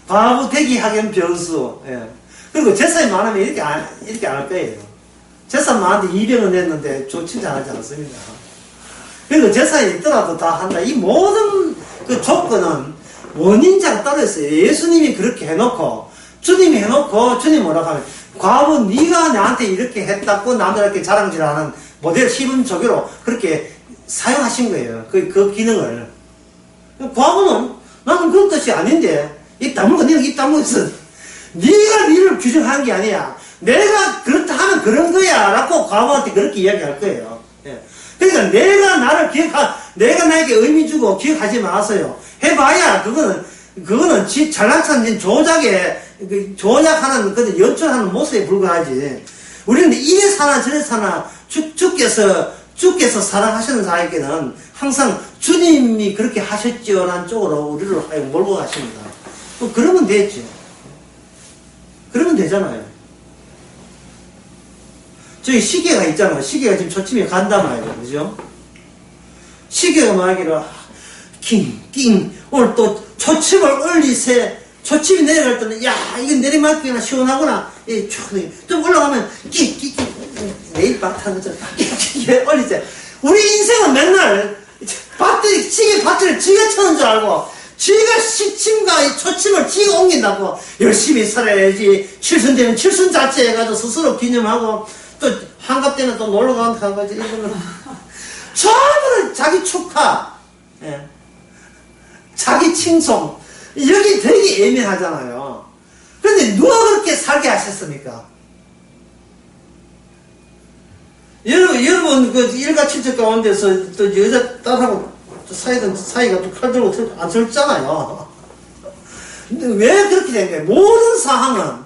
Speaker 1: 과부 되기 하기엔 변수. 예. 그리고 재산이 많으면 이렇게 안 할 거예요. 재산 많은데 200원 냈는데 칭찬하지 않습니다. 그리고 재산이 있더라도 다 한다. 이 모든 그 조건은 원인자가 따로 있어요. 예수님이 그렇게 해놓고, 주님이 해놓고, 주님 뭐라고 하면, 과부 네가 나한테 이렇게 했다고 남들에게 자랑질하는 모델 시분 조교로 그렇게 사용하신 거예요. 그 기능을. 과부는 나는 그런 뜻이 아닌데, 입 다물고, 네가 입 다물고 있어. 네가 니를 규정한 게 아니야. 내가 그렇다 하면 그런 거야. 라고 과부한테 그렇게 이야기할 거예요. 예. 그러니까 내가 나를 내가 나에게 의미 주고 기억하지 마세요. 해봐야, 그거는 잘난찬 조작하는, 연출하는 모습에 불과하지. 우리는 이래 사나 저래 사나, 주께서 사랑하시는 자에게는 항상 주님이 그렇게 하셨죠. 라는 쪽으로 우리를 몰고 가십니다. 그러면 되지. 그러면 되잖아요. 저기 시계가 있잖아요. 시계가 지금 초침이 간단 말이에요. 그죠? 시계가 말하기를, 오늘 또 초침을 올리세. 초침이 내려갈 때는, 야, 이거 내리막기나 시원하구나. 예, 좀 올라가면, 내일 박타는 거죠. 올리세. 우리 인생은 맨날, 시계 배터리를 지가 쳐는 줄 알고, 지가 시침과 이 초침을 지가 옮긴다고, 열심히 살아야지. 칠순 자체 해가지고 스스로 기념하고, 또 한갑 때는 또 놀러 가는 거지. 이거는 전부 자기 축하, 예. 자기 칭송. 여기 되게 애매하잖아요. 그런데 누가 그렇게 살게 하셨습니까? 여러분 그 일가 친척 가운데서 또 여자 딸하고 사이가 또 칼 들고 안 설잖아요. 근데 왜 그렇게 된 거예요? 모든 상황은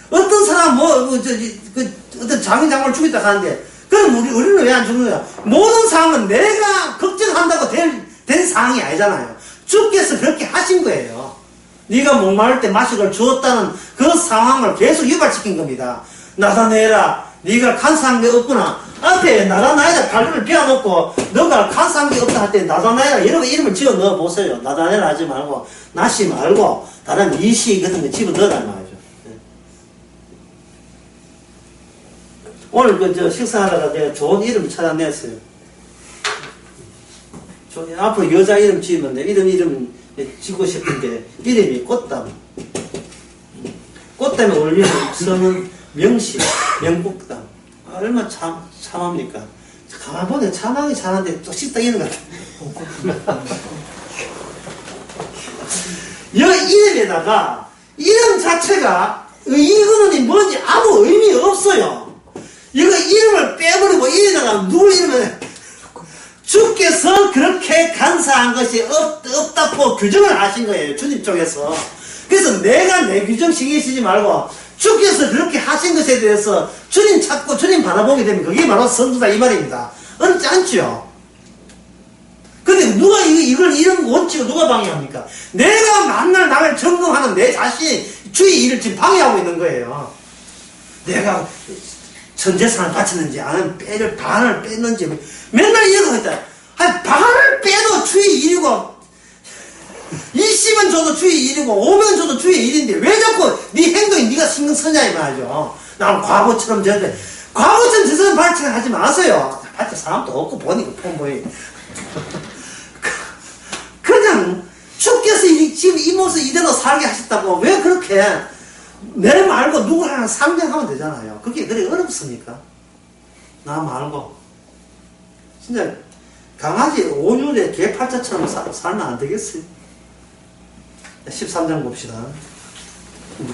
Speaker 1: 어떤 사람 어떤 장인장모를 죽였다 하는데, 그럼 우리는 왜 안 죽는 거야? 모든 상황은 내가 걱정한다고 된 상황이 아니잖아요. 주께서 그렇게 하신 거예요. 네가 목마를 때 마시걸 주었다는 그 상황을 계속 유발시킨 겁니다. 나다내라. 네가 간사한 게 없구나. 앞에 나다나에다 발을 비워놓고 너가 간사한 게 없다 할 때 나다나에라 여러분 이름을 지어 넣어보세요. 나다내라 하지 말고 나시 말고 다른 이시 같은 거 집어 넣어달란 말이죠. 오늘 식사하다가 내가 좋은 이름 찾아냈어요. 앞으로 여자 이름 지으면 돼. 이름 지고 싶은데, 이름이 꽃담. 꽃담에 어울리는 성은 명시, 명국담. 얼마나 참합니까? 가만 보니 참하기 잘하는데 또 씻다 이런 것 같아. 이 이름에다가, 이름 자체가, 이거는 뭔지 아무 의미 없어요. 이거 이름을 빼버리고, 이름에다가 누구 이름을, 주께서 그렇게 간사한 것이 없다고 규정을 하신 거예요. 주님 쪽에서. 그래서 내가 내 규정 신경 쓰지 말고 주께서 그렇게 하신 것에 대해서 주님 찾고 주님 바라보게 되면 그게 바로 선두다 이 말입니다. 어렵지 않죠? 근데 누가 이런 원칙을 누가 방해합니까? 내가 만날 나를 점검하는 내 자신이 주의 일을 지금 방해하고 있는 거예요. 내가 전 재산을 바쳤는지 아니면 반을 뺐는지 맨날 이러고 있다. 반을 빼도 주의 일이고 20은 줘도 주의 일이고 5면 줘도 주의 일인데 왜 자꾸 네 행동이 네가 신경 쓰냐 이 말이죠. 난 과거처럼 저런데 과거처럼 재산 발전을 하지 마세요. 발전 사람도 없고 보니까 폼보이 그냥 주께서 지금 이 모습 이대로 살게 하셨다고 왜 그렇게 내 말고 누구 하나 상정하면 되잖아요. 그게 그래 어렵습니까? 나 말고 진짜 강아지 5년에 개 팔자처럼 살면 안 되겠어요? 13장 봅시다.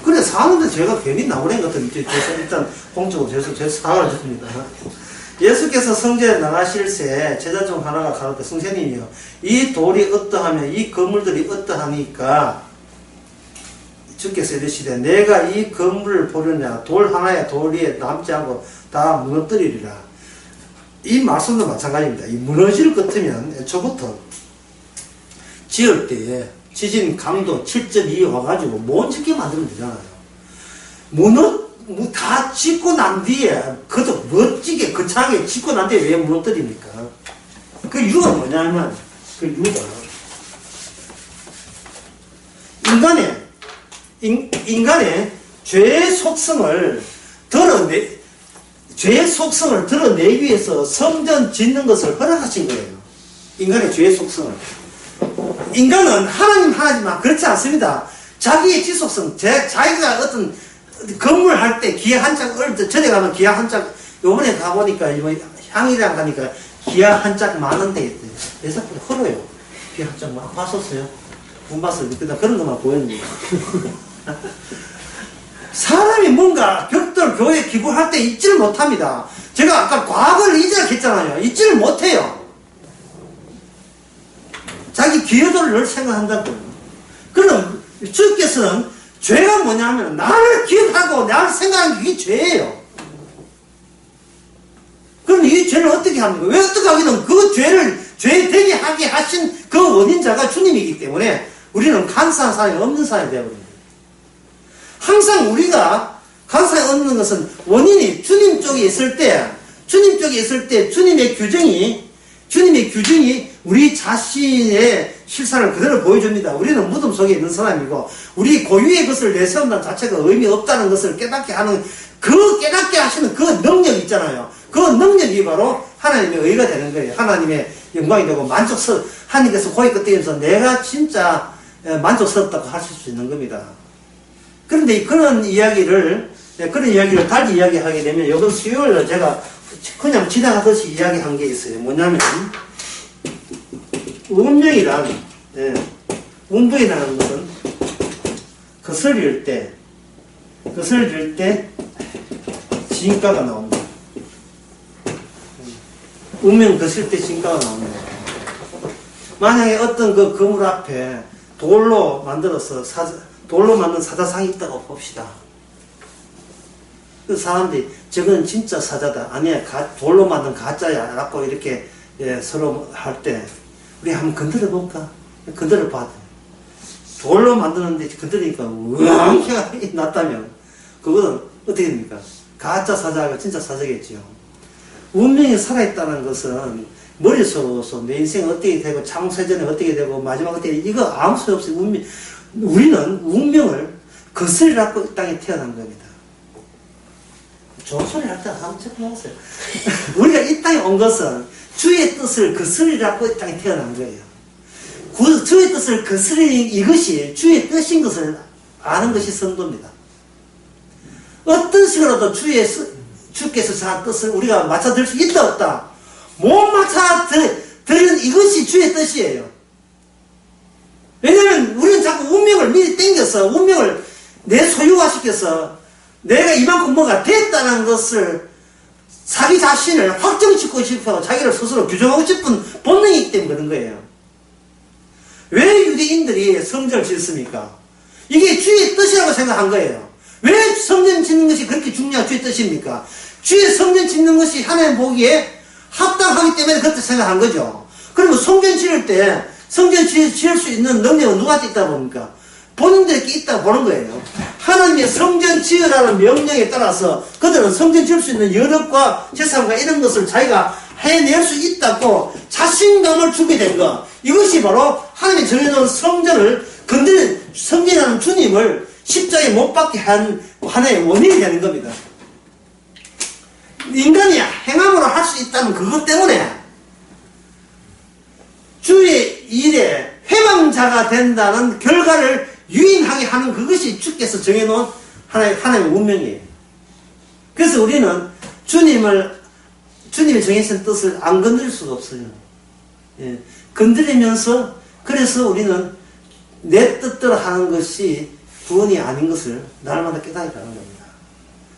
Speaker 1: 그래 사는데 제가 괜히 나오는 것 같은 일단 공적으로 제 사과를 드립니다. 예수께서 성전에 나가실새 제자 중 하나가 가로되 성세님이여 이 돌이 어떠하며 이 건물들이 어떠하니까 주께서 이르시되 내가 이 건물을 보려냐 돌 하나에 돌 위에 남지 않고 다 무너뜨리리라. 이 말씀도 마찬가지입니다. 이 무너질 것 같으면 애초부터 지을 때에 지진 강도 7.2 와가지고 못 짓게 만들면 되잖아요. 다 짓고 난 뒤에 그것도 멋지게 거창하게 짓고 난 뒤에 왜 무너뜨립니까? 그 이유가 뭐냐면 그 이유가 인간의 죄의 속성을 죄의 속성을 드러내기 위해서 성전 짓는 것을 허락하신 거예요. 인간의 죄의 속성을. 인간은 하나님만 그렇지 않습니다. 자기의 지속성, 자기가 어떤 건물 할 때 기하 한짝, 전에 가면 기하 한짝, 요번에 가보니까, 향이랑 가니까 기하 한짝 많은데, 내 자꾸 헐어요. 기하 한짝 막 봤었어요. 못 봤어요. 그냥 그런 것만 보였는데. 사람이 뭔가 벽돌 교회 기부할 때 잊지를 못합니다. 제가 아까 과거를 잊으라고 했잖아요. 잊지를 못해요. 자기 기여도를 늘 생각한다고요. 그럼 주께서는 죄가 뭐냐면 나를 기억하고 나를 생각하는 게 죄예요. 그럼 이 죄를 어떻게 합니까? 왜 어떻게 하기는 그 죄를 죄 되게 하게 하신 그 원인자가 주님이기 때문에 우리는 간사한 사람이 없는 사람이 되어버립니다. 항상 우리가 간사에 없는 것은 원인이 주님 쪽에 있을 때 주님의 규정이 우리 자신의 실상을 그대로 보여줍니다. 우리는 무덤 속에 있는 사람이고 우리 고유의 것을 내세운다는 자체가 의미 없다는 것을 깨닫게 하는 그 깨닫게 하시는 그 능력이 있잖아요. 그 능력이 바로 하나님의 의가 되는 거예요. 하나님의 영광이 되고 하나님께서 고개 끄덕이면서 내가 진짜 만족스럽다고 하실 수 있는 겁니다. 그런데 그런 이야기를 달리 이야기하게 되면 이번 수요일에 제가 그냥 지나가듯이 이야기한 게 있어요. 뭐냐면 운명이란 운명이라는 것은 거스릴 때 진가가 나옵니다. 운명 거스릴 때 진가가 나옵니다. 만약에 어떤 그 건물 앞에 돌로 만든 사자상이 있다고 봅시다. 그 사람들이 저건 진짜 사자다. 아니야 돌로 만든 가짜야 라고 이렇게 서로 할 때 우리 한번 건드려 볼까? 건드려 봐. 돌로 만드는데 건드리니까 우왕 났다면 그거는 어떻게 됩니까? 가짜 사자가 진짜 사자겠지요. 운명이 살아있다는 것은 머릿속으로서 내 인생 어떻게 되고 창세전에 어떻게 되고 마지막 어떻게 되고 이거 아무 소용 없어요. 우리는 운명을 거스리라고 이 땅에 태어난 겁니다. 좋은 소리 할 때 한번 체크해보세요. 우리가 이 땅에 온 것은 주의 뜻을 거스리라고 이 땅에 태어난 거예요. 주의 뜻을 거스리는 이것이 주의 뜻인 것을 아는 것이 성도입니다. 어떤 식으로도 주께서 자 뜻을 우리가 맞춰들 수 있다 없다. 못 맞춰드리는 이것이 주의 뜻이에요. 왜냐면 우리는 자꾸 운명을 미리 땡겨서 운명을 내 소유화시켜서 내가 이만큼 뭐가 됐다는 것을 자기 자신을 확정짓고 싶어 자기를 스스로 규정하고 싶은 본능이기 때문에 그런 거예요. 왜 유대인들이 성전을 짓습니까? 이게 주의 뜻이라고 생각한 거예요. 왜 성전 짓는 것이 그렇게 중요한 주의 뜻입니까? 주의 성전 짓는 것이 하나님 보기에 합당하기 때문에 그렇게 생각한 거죠. 그러면 성전 지을 때 성전 지을 수 있는 능력은 누구한테 있다고 봅니까? 본인들에게 있다고 보는 거예요. 하나님의 성전 지으라는 명령에 따라서 그들은 성전 지을 수 있는 여력과 재산과 이런 것을 자기가 해낼 수 있다고 자신감을 주게 된 것. 이것이 바로 하나님이 정해놓은 성전을 건드린 성전이라는 주님을 십자가에 못 박게 한 하나의 원인이 되는 겁니다. 인간이 행함으로 할 수 있다는 그것 때문에 주의 일에 회방자가 된다는 결과를 유인하게 하는 그것이 주께서 정해놓은 하나님의 운명이에요. 그래서 우리는 주님이 정해진 뜻을 안 건드릴 수가 없어요. 예. 건드리면서 그래서 우리는 내 뜻대로 하는 것이 구원이 아닌 것을 날마다 깨닫게 하는 겁니다.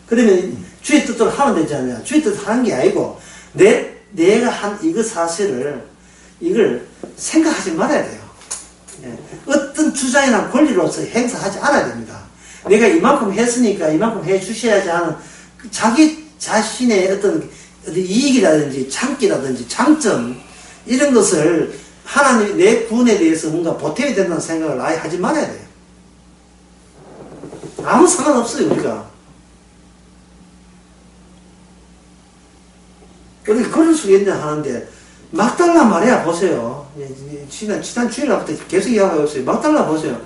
Speaker 1: 그러면 주의 뜻대로 하면 되지 않냐? 주의 뜻대로 하는 게 아니고 내가 한 이거 사실을 이걸 생각하지 말아야 돼요. 예. 어떤 주장이나 권리로서 행사하지 않아야 됩니다. 내가 이만큼 했으니까 이만큼 해 주셔야지 하는 자기 자신의 어떤 이익이라든지 참기라든지 장점 이런 것을 하나님 내 구원에 대해서 뭔가 보태야 된다는 생각을 아예 하지 말아야 돼요. 아무 상관없어요. 우리가 그럴 수 있냐 하는데 막달라 말해야 보세요. 지난 주일날부터 계속 이야기하고 있어요. 막달라 보세요.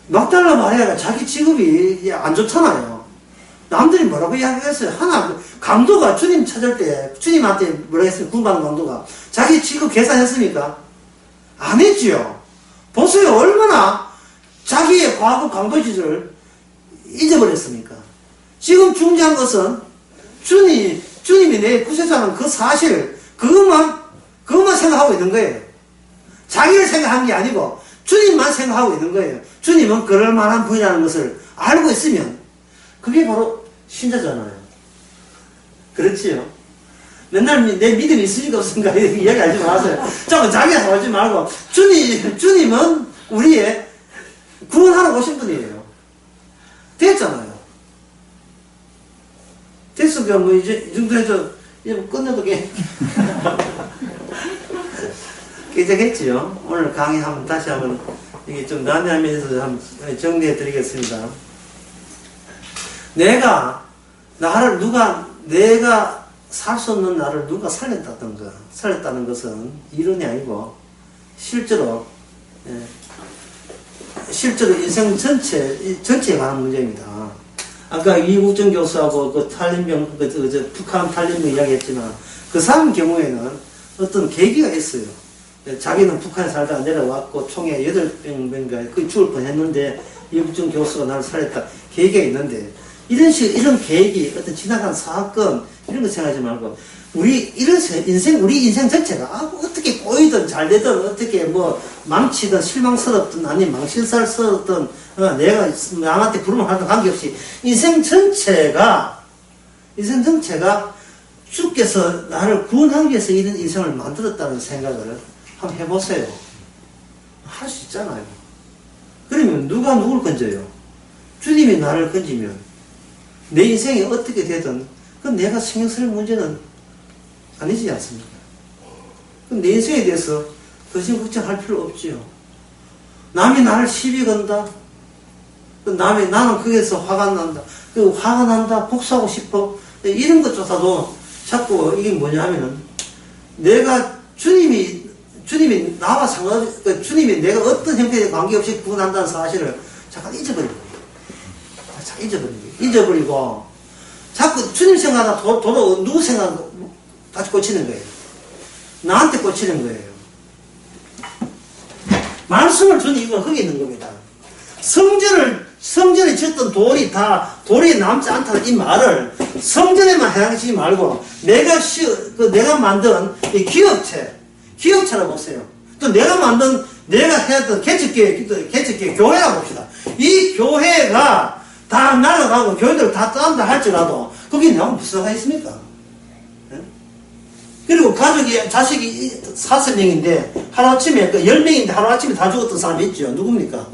Speaker 1: 막달라 말해야 자기 직업이 안 좋잖아요. 남들이 뭐라고 이야기했어요? 하나, 강도가 주님 찾을 때, 주님한테 뭐라 했어요? 구원받는 강도가. 자기 직업 계산했습니까? 안 했지요. 보세요. 얼마나 자기의 과거 강도짓을 잊어버렸습니까? 지금 중요한 것은 주님이 내 구세주라는 그 사실, 그것만 생각하고 있는 거예요. 자기를 생각한 게 아니고, 주님만 생각하고 있는 거예요. 주님은 그럴 만한 분이라는 것을 알고 있으면, 그게 바로 신자잖아요. 그렇지요? 맨날 내 믿음이 있으니까 없으니까 이야기하지 마세요. 자기가 하지 말고, 주님은 우리의 구원하러 오신 분이에요. 됐잖아요. 됐으니까 뭐 이제 이 정도 해서 이제 끝내도 깨작했지요. 오늘 강의 한번 다시 한번 이게 좀 난해하면서 한번 정리해 드리겠습니다. 내가 살 수 없는 나를 누가 살렸다는 것은 이론이 아니고 실제로 인생 전체에 관한 문제입니다. 아까 이국정 교수하고 그 탈림병, 북한 탈림병 이야기했지만 그 사람 경우에는 어떤 계기가 있어요. 자기는 북한에 살다가 내려왔고 총에 8명인가 거의 죽을 뻔했는데 이국정 교수가 나를 살렸다. 계기가 있는데 이런 계기, 어떤 지나간 사건 이런 거 생각하지 말고 우리 인생 전체가 어떻게 꼬이든 잘 되든 어떻게 뭐 망치든 실망스럽든 아니면 망신살스럽든 내가 남한테 부름을 하든 관계없이 인생 전체가 주께서 나를 구원하기 위해서 이런 인생을 만들었다는 생각을 한번 해보세요. 할 수 있잖아요. 그러면 누가 누굴 건져요? 주님이 나를 건지면 내 인생이 어떻게 되든 그건 내가 신경 쓸 문제는 아니지 않습니까? 그럼 내 인생에 대해서 더 이상 걱정할 필요 없지요. 남이 나를 시비 건다. 나는 거기에서 화가 난다. 화가 난다. 복수하고 싶어. 이런 것조차도 자꾸 이게 뭐냐 하면은 내가 주님이 나와 주님이 내가 어떤 형태의 관계없이 구원한다는 사실을 잠깐 잊어버리고 자꾸 주님 생각하다 누구 생각 같이 꽂히는 거예요. 나한테 꽂히는 거예요. 말씀을 준 이유가 거기 있는 겁니다. 성전에 짓던 돌이 남지 않다는 이 말을 성전에만 해당시키지 말고 내가 만든 이 기업체라고 보세요. 또 내가 했던 개척교회 교회라고 봅시다. 이 교회가 다 날아가고 교회들 다 딴다 할지라도 거기 내가 무슨 상관이 있습니까? 그리고 자식이 5명인데 하루아침에 10명인데 하루아침에 다 죽었던 사람이 있죠. 누굽니까?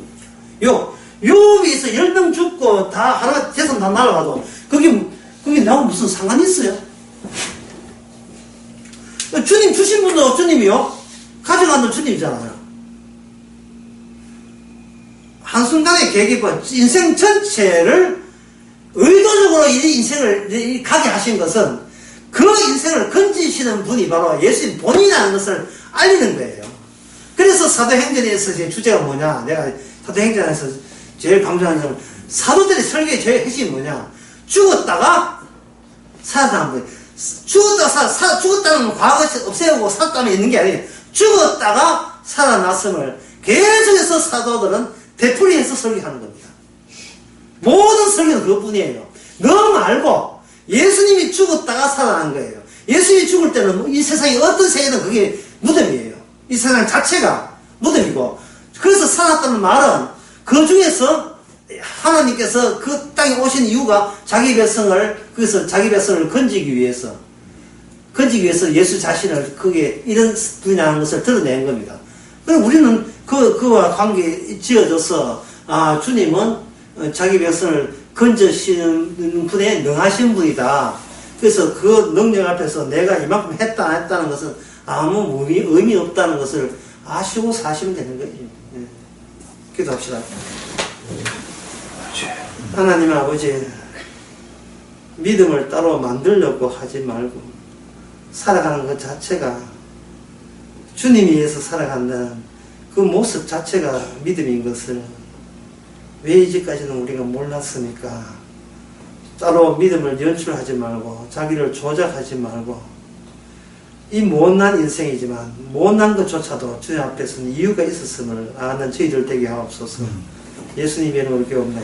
Speaker 1: 요위에서 10명 죽고 다 하루 재산 다 날아가도 거기 내가 무슨 상관이 있어요? 주님 주신 분도 주님이요. 가져간 분 주님이잖아요. 한순간의 계기권, 인생 전체를 의도적으로 이 인생을 가게 하신 것은 그 인생을 건지시는 분이 바로 예수님 본인이라는 것을 알리는 거예요. 그래서 사도행전에서 제 주제가 뭐냐? 내가 사도행전에서 제일 강조하는 점은 사도들의 설교의 제일 핵심이 뭐냐? 죽었다가 살아나는 거예요. 죽었다는 과거 없애고 살았다면 있는 게 아니에요. 죽었다가 살아났음을 계속해서 사도들은 되풀이해서 설교하는 겁니다. 모든 설교는 그것뿐이에요. 너 말고 예수님이 죽었다가 살아난 거예요. 예수님이 죽을 때는 이 세상에 어떤 세계든 그게 무덤이에요. 이 세상 자체가 무덤이고, 그래서 살았다는 말은 그 중에서 하나님께서 그 땅에 오신 이유가 자기 배성을 건지기 위해서 예수 자신을 그게 이런 분이라는 것을 드러낸 겁니다. 그럼 우리는 그와 관계 지어져서 주님은 자기 백성을 건져시는 분에 능하신 분이다. 그래서 그 능력 앞에서 내가 이만큼 했다 안 했다는 것은 아무 의미 없다는 것을 아시고 사시면 되는 거예요. 네. 기도합시다. 하나님 아버지, 믿음을 따로 만들려고 하지 말고 살아가는 것 자체가 주님이 위해서 살아간다는 그 모습 자체가 믿음인 것을 왜 이제까지는 우리가 몰랐습니까? 따로 믿음을 연출하지 말고 자기를 조작하지 말고 이 못난 인생이지만 못난 것조차도 주님 앞에서는 이유가 있었음을 아는 저희들 되게 하옵소서. 예수님의 이름으로 기도합니다.